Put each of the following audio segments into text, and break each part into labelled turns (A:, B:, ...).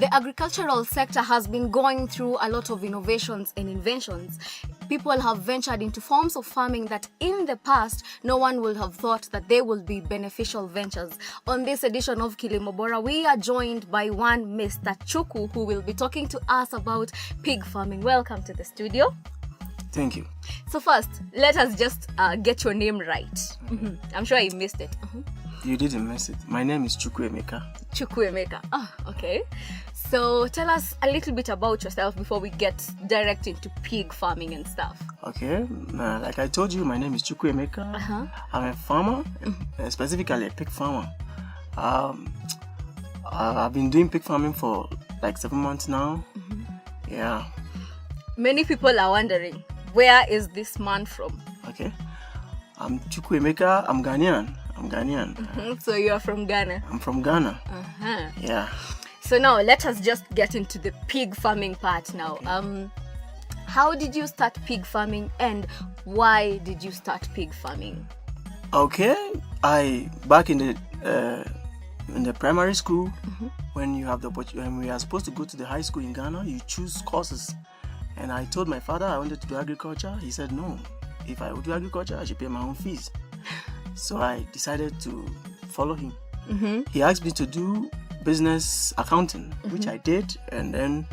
A: the agricultural sector has been going through a lot of innovations and inventions. People have ventured into forms of farming that in the past, no one would have thought that they will be beneficial ventures. On this edition of Kilimo Bora, we are joined by one Mr. Chuku, who will be talking to us about pig farming. Welcome to the studio.
B: Thank you.
A: So first, let us just get your name right. I'm sure you missed it.
B: You didn't miss it. My name is CoELIB-Egerton.
A: CoELIB-Egerton. Oh, okay. So tell us a little bit about yourself before we get direct into pig farming and stuff.
B: Okay. Like I told you, my name is CoELIB-Egerton. I'm a farmer, specifically a pig farmer. I've been doing pig farming for like 7 months now. Yeah.
A: Many people are wondering, where is this man from?
B: Okay. I'm CoELIB-Egerton. I'm Ghanaian.
A: So you are from Ghana?
B: I'm from Ghana. Yeah.
A: So now let us just get into the pig farming part now.
B: Okay.
A: How did you start pig farming and why did you start pig farming?
B: Okay. Back in the primary school, when you have the when we are supposed to go to the high school in Ghana, you choose courses. And I told my father I wanted to do agriculture. He said no. If I would do agriculture, I should pay my own fees. So I decided to follow him. He asked me to do business accounting, which I did. And then,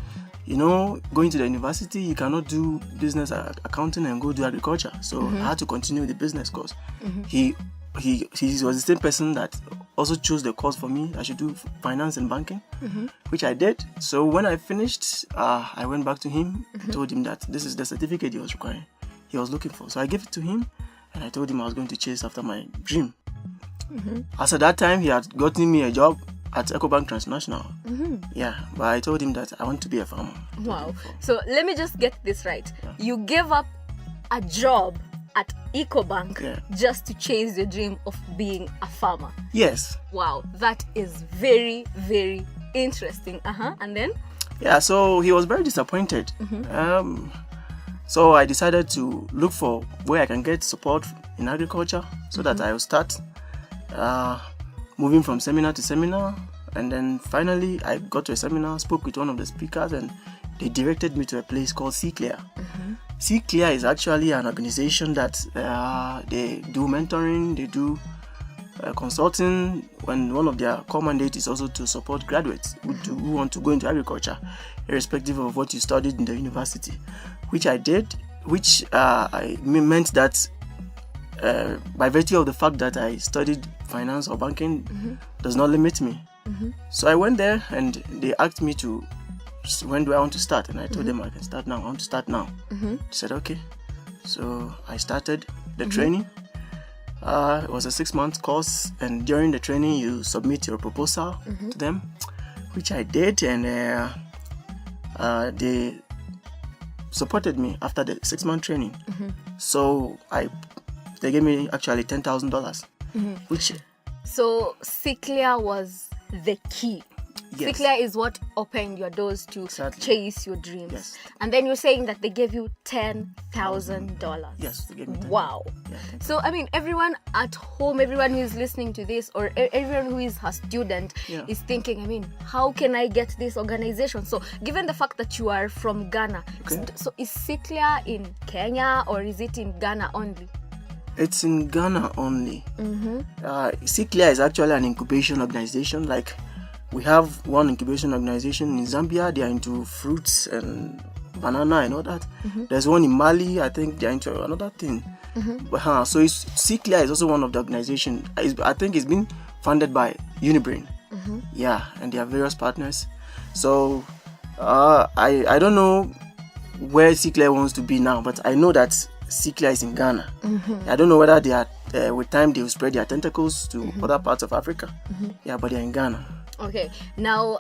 B: going to the university, you cannot do business accounting and go do agriculture. So I had to continue the business course. He was the same person that also chose the course for me. I should do finance and banking, which I did. So when I finished, I went back to him, told him that this is the certificate he was requiring. He was looking for. So I gave it to him. And I told him I was going to chase after my dream. As at that time, he had gotten me a job at EcoBank Transnational. Yeah, but I told him that I want to be a farmer.
A: Wow. So let me just get this right. Yeah. You gave up a job at EcoBank just to chase your dream of being a farmer.
B: Yes.
A: Wow, that is very, very interesting. And then?
B: Yeah, so he was very disappointed. So I decided to look for where I can get support in agriculture so that I will start moving from seminar to seminar. And then finally I got to a seminar, spoke with one of the speakers, and they directed me to a place called CoELIB. CoELIB is actually an organization that they do mentoring, they do consulting, when one of their core mandates is also to support graduates who want to go into agriculture, irrespective of what you studied in the university, which I did, which meant that by virtue of the fact that I studied finance or banking does not limit me. So I went there and they asked me to, when do I want to start? And I told them I can start now. I want to start now. They said, okay. So I started the training. It was a 6-month course, and during the training you submit your proposal to them, which I did, and they supported me after the 6-month training. So they gave me actually $10,000, which.
A: So CoELIB was the key.
B: Yes.
A: CoELIB is what opened your doors to chase your dreams.
B: Yes.
A: And then you're saying that they gave you $10,000.
B: Yes, they gave me $10,000.
A: Wow.
B: Yeah,
A: so, I mean, everyone at home, everyone who is listening to this, or everyone who is a student is thinking, I mean, how can I get this organization? So, given the fact that you are from Ghana, so is CoELIB in Kenya or is it in Ghana only?
B: It's in Ghana only. CoELIB is actually an incubation organization. Like, we have one incubation organization in Zambia. They are into fruits and banana and all that. There's one in Mali. I think they are into another thing. So CoELIB is also one of the organizations. I think it's been funded by Unibrain. Yeah, and there are various partners. So I don't know where CoELIB wants to be now, but I know that CoELIB is in Ghana. I don't know whether they are with time they will spread their tentacles to other parts of Africa. Yeah, but they're in Ghana.
A: Okay, now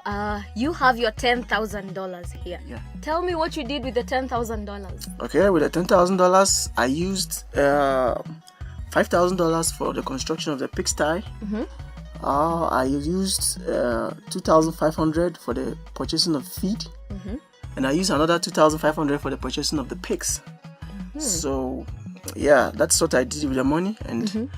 A: you have your $10,000 here.
B: Yeah.
A: Tell me what you did with the $10,000.
B: Okay, with the $10,000, I used $5,000 for the construction of the pigsty. I used $2,500 for the purchasing of feed, and I used another $2,500 for the purchasing of the pigs. So, yeah, that's what I did with the money, and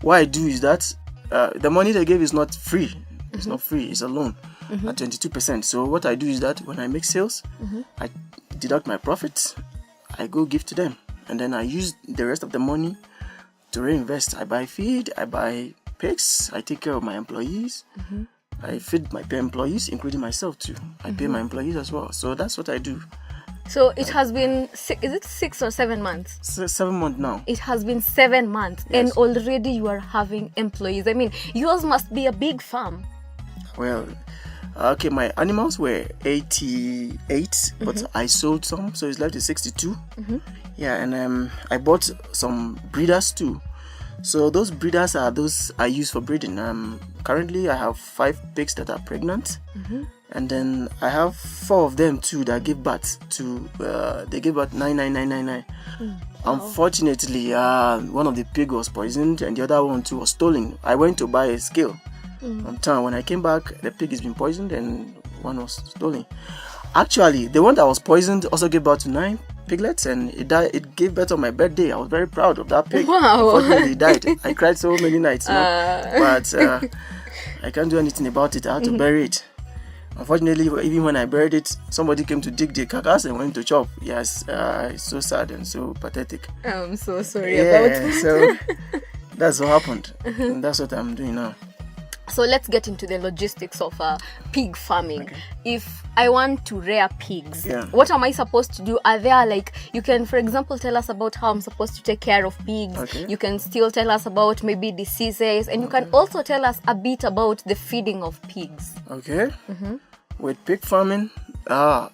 B: what I do is that the money they gave is not free. It's not free. It's a loan. at 22%. So what I do is that when I make sales, I deduct my profits, I go give to them, and then I use the rest of the money to reinvest. I buy feed, I buy pigs, I take care of my employees, I feed my employees, including myself too. I pay my employees as well. So that's what I do.
A: So it has been, is it 6 or 7 months?
B: 7 months now.
A: It has been 7 months, and already you are having employees. I mean, yours must be a big farm.
B: Well, okay, my animals were 88, but I sold some, so it's left to 62. Yeah, and I bought some breeders too. So those breeders are those I use for breeding. Currently, I have 5 pigs that are pregnant, and then I have 4 of them too that give birth to. They give birth 99999. Unfortunately, one of the pig was poisoned, and the other one too was stolen. I went to buy a scale on town. When I came back, the pig has been poisoned, and one was stolen. Actually, the one that was poisoned also gave birth to 9 piglets, and it died. It gave birth on my birthday. I was very proud of that pig.
A: Wow!
B: Unfortunately, it died. I cried so many nights, but I can't do anything about it. I had to bury it. Unfortunately, even when I buried it, somebody came to dig the carcass and went to chop. Yes, it's so sad and so pathetic.
A: I'm so sorry about that.
B: So that's what happened. And that's what I'm doing now.
A: So let's get into the logistics of pig farming.
B: Okay.
A: If I want to rear pigs,
B: Yeah.
A: what am I supposed to do? Are there, like, you can, for example, tell us about how I'm supposed to take care of pigs.
B: Okay.
A: You can still tell us about maybe diseases, and you can also tell us a bit about the feeding of pigs.
B: Okay. With pig farming,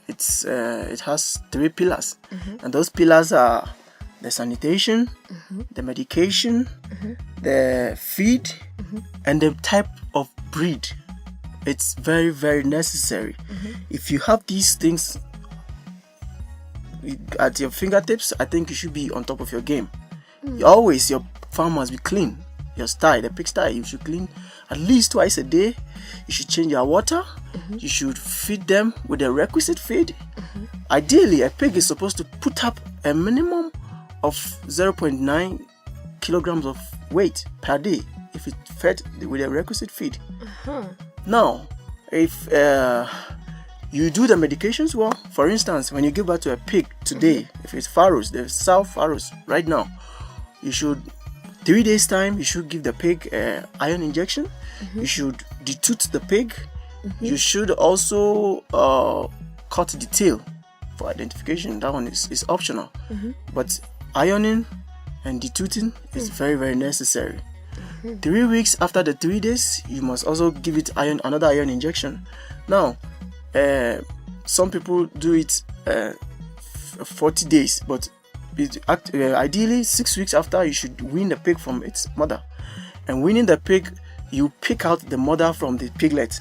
B: it has 3 pillars, and those pillars are the sanitation, the medication, the feed, and the type of breed. It's very, very necessary. If you have these things at your fingertips, I think you should be on top of your game. Always, your farm must be clean. Your sty, the pig sty, you should clean at least twice a day. You should change your water. You should feed them with the requisite feed. Ideally, a pig is supposed to put up a minimum of 0.9 kilograms of weight per day if it's fed with the requisite feed. Now, if you do the medications well, for instance, when you give birth to a pig today, if it's farrows, the sow farrows right now, you should 3 days time, you should give the pig iron injection. You should detooth the pig. You should also cut the tail for identification. That one is optional. But ironing and detoothing is very, very necessary. 3 weeks after the 3 days, you must also give it another iron injection. Now, some people do it 40 days, but ideally 6 weeks after, you should wean the pig from its mother. And weaning the pig, you pick out the mother from the piglet,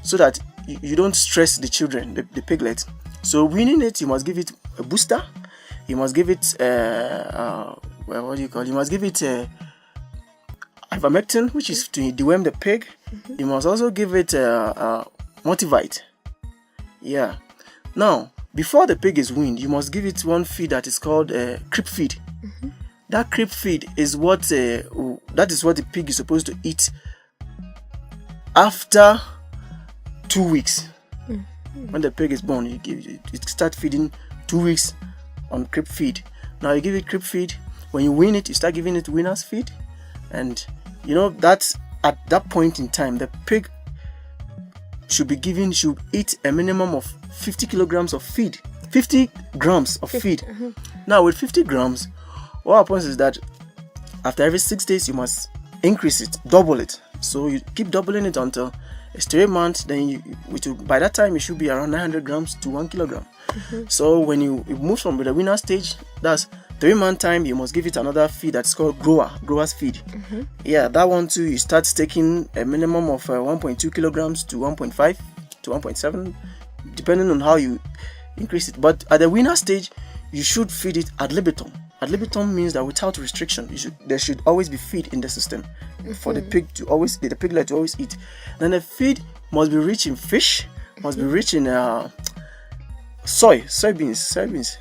B: so that you don't stress the children, the piglet. So weaning it, you must give it a booster. You must give it what do you call it? You must give it ivermectin, which is to deworm the pig. You must also give it multivite. Yeah. Now, before the pig is weaned, you must give it one feed that is called creep feed. That creep feed is what the pig is supposed to eat after 2 weeks. When the pig is born, you start feeding 2 weeks on creep feed. Now you give it creep feed. When you wean it, you start giving it winner's feed, and that's at that point in time the pig should eat a minimum of 50 kilograms of feed, 50 grams of feed. Now with 50 grams, what happens is that after every 6 days you must increase it, double it. So you keep doubling it until it's 3 months. Then by that time it should be around 900 grams to 1 kilogram. So when you move from the winner stage, that's 3 month time, you must give it another feed that's called grower's feed. Yeah, that one too, you start taking a minimum of 1.2 kilograms to 1.5 to 1.7, depending on how you increase it. But at the winner stage, you should feed it ad libitum. Ad libitum means that without restriction, there should always be feed in the system for the piglet to always eat. Then the feed must be rich in fish, must be rich in soybeans.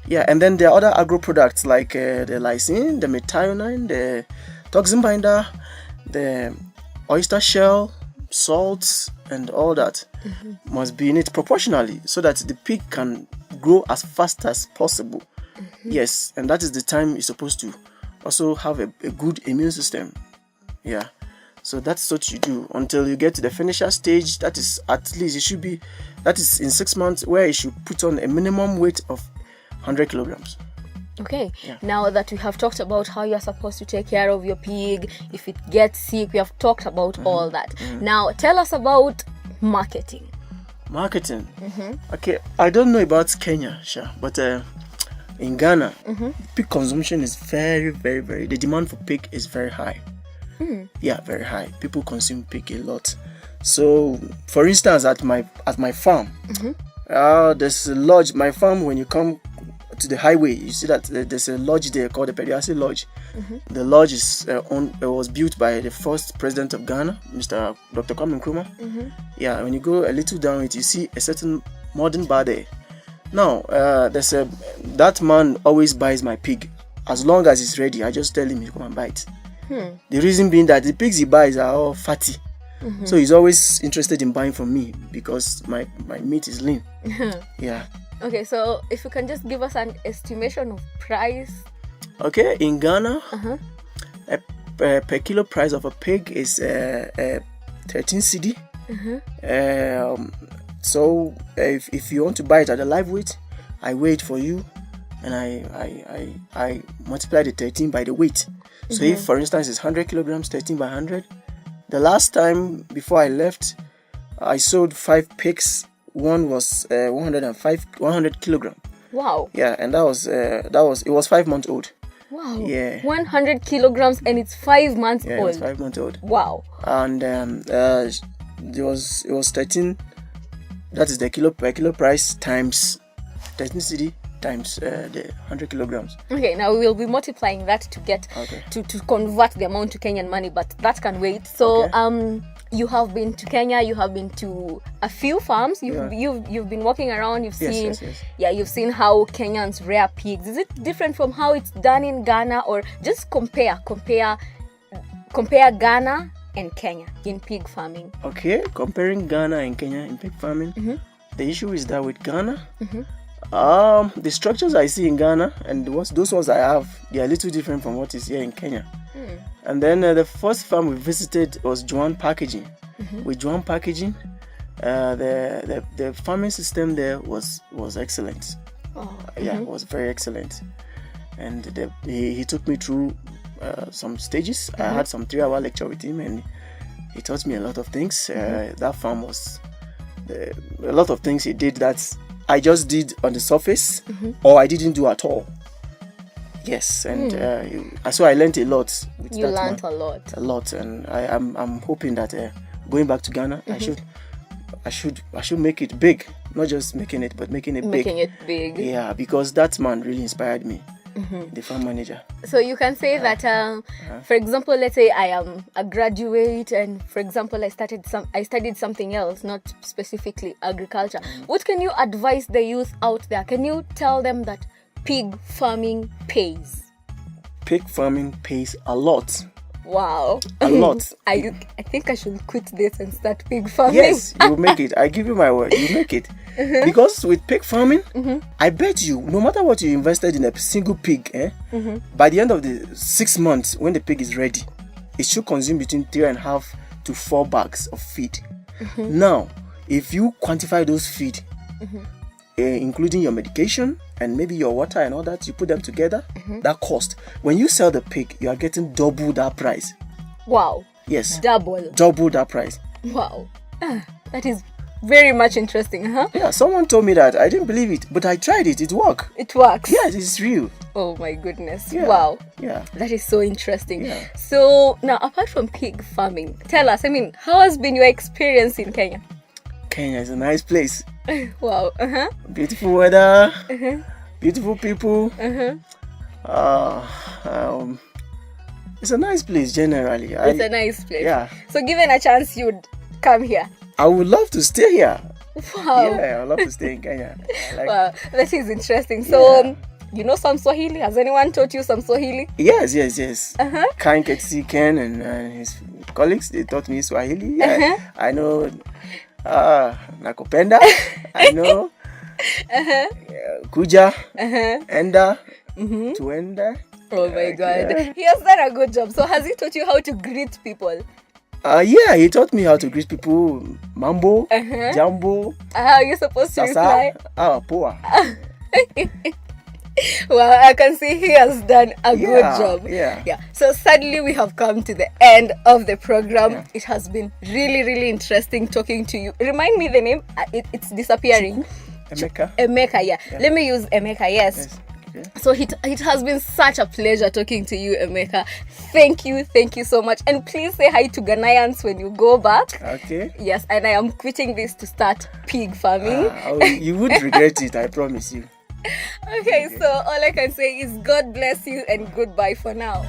B: Yeah, and then there are other agro products like the lysine, the methionine, the toxin binder, the oyster shell, salts, and all that must be in it proportionally so that the pig can grow as fast as possible. Yes, and that is the time you're supposed to also have a good immune system. Yeah, so that's what you do until you get to the finisher stage. That is at least that is in 6 months, where you should put on a minimum weight of 100 kilograms.
A: Okay, now that we have talked about how you're supposed to take care of your pig, if it gets sick, we have talked about all that. Now tell us about marketing. Okay, I don't know about Kenya, but in Ghana, pig consumption is very, very, very, the demand for pig is very high. Yeah, very high. People consume pig a lot. So for instance, at my farm, there's a lodge. My farm, when you come to the highway, you see that there's a lodge there called the Pediasi Lodge. The lodge is was built by the first president of Ghana, Mr. Dr. Kwame Nkrumah. Yeah, when you go a little down it, you see a certain modern bar there. Now, that man always buys my pig. As long as it's ready, I just tell him to come and buy it. The reason being that the pigs he buys are all fatty. So he's always interested in buying from me because my meat is lean. Yeah. Okay, so if you can just give us an estimation of price.
B: Okay, in Ghana, a per kilo price of a pig is 13 CD. So if you want to buy it at a live weight, I weigh it for you, and I multiply the 13 by the weight. So if, for instance, it's 100 kilograms, 13 by 100. The last time before I left, I sold 5 pigs. One was 100 kilogram.
A: Wow.
B: Yeah, and it was 5 months old.
A: Wow.
B: Yeah.
A: 100 kilograms and it's 5 months old.
B: Yeah, it was 5 months old.
A: Wow.
B: And it was 13. That is the per kilo price times 13 CD times the 100 kilograms.
A: Okay, now we will be multiplying that to get to convert the amount to Kenyan money, but that can wait. So you have been to Kenya, you have been to a few farms, you've been walking around, you've seen you've seen how Kenyans rear pigs. Is it different from how it's done in Ghana, or just compare Ghana and Kenya in pig farming? Okay,
B: comparing Ghana and Kenya in pig farming, the issue is that with Ghana, the structures I see in Ghana and those ones I have, they are a little different from what is here in Kenya. And then the first farm we visited was Juan Packaging. With Juan Packaging, the farming system there was excellent. It was very excellent. And he took me through some stages. I had some 3-hour lecture with him, and he taught me a lot of things. That farm was a lot of things he did that I just did on the surface, or I didn't do at all. Yes, and so I learned a lot.
A: You learned a lot,
B: and I'm hoping that going back to Ghana, I should make it big, not just making it, but making it big. Yeah, because that man really inspired me, the farm manager.
A: So you can say that, for example, let's say I am a graduate, and for example, I studied something else, not specifically agriculture. What can you advise the youth out there? Can you tell them that pig farming pays?
B: Pig farming pays a lot.
A: Wow.
B: A lot.
A: I think I should quit this and start pig farming.
B: Yes, you will make it. I give you my word. You make it. Because with pig farming, I bet you, no matter what you invested in a single pig, by the end of the 6 months, when the pig is ready, it should consume between 3.5 to 4 bags of feed. Now, if you quantify those feed, including your medication and maybe your water and all that, you put them together, that cost, when you sell the pig, you are getting double that price.
A: Wow.
B: Yes.
A: Double
B: that price.
A: Wow. That is very much interesting,
B: Yeah, someone told me that. I didn't believe it, but I tried it. It works.
A: It works.
B: Yes, it's real.
A: Oh my goodness.
B: Yeah.
A: Wow.
B: Yeah.
A: That is so interesting.
B: Yeah.
A: So now, apart from pig farming, tell us, how has been your experience in Kenya?
B: Kenya is a nice place.
A: Wow.
B: Beautiful weather. Beautiful people. It's a nice place generally.
A: It's a nice place.
B: Yeah.
A: So given a chance, you'd come here?
B: I would love to stay here.
A: Wow.
B: Yeah, I would love to stay in Kenya.
A: Wow, that is interesting. So You know some Swahili? Has anyone taught you some Swahili?
B: Yes.
A: Uh-huh.
B: Ken and his colleagues, they taught me Swahili. Yeah, I know nakupenda. I know kuja, enda, tuenda.
A: Oh my God. He has done a good job. So has he taught you how to greet people?
B: Yeah, he taught me how to greet people. Mambo, jambo.
A: How are you supposed to reply?
B: Poa.
A: Well, I can see he has done a good job.
B: Yeah.
A: So sadly, we have come to the end of the program. Yeah. It has been really, really interesting talking to you. Remind me the name. It's disappearing.
B: Emeka.
A: Yeah. Let me use Emeka. Yes. Okay. So it has been such a pleasure talking to you, Emeka. Thank you so much. And please say hi to Ghanaians when you go back.
B: Okay.
A: Yes, and I am quitting this to start pig farming.
B: You would regret it, I promise you.
A: Okay, so all I can say is God bless you and goodbye for now.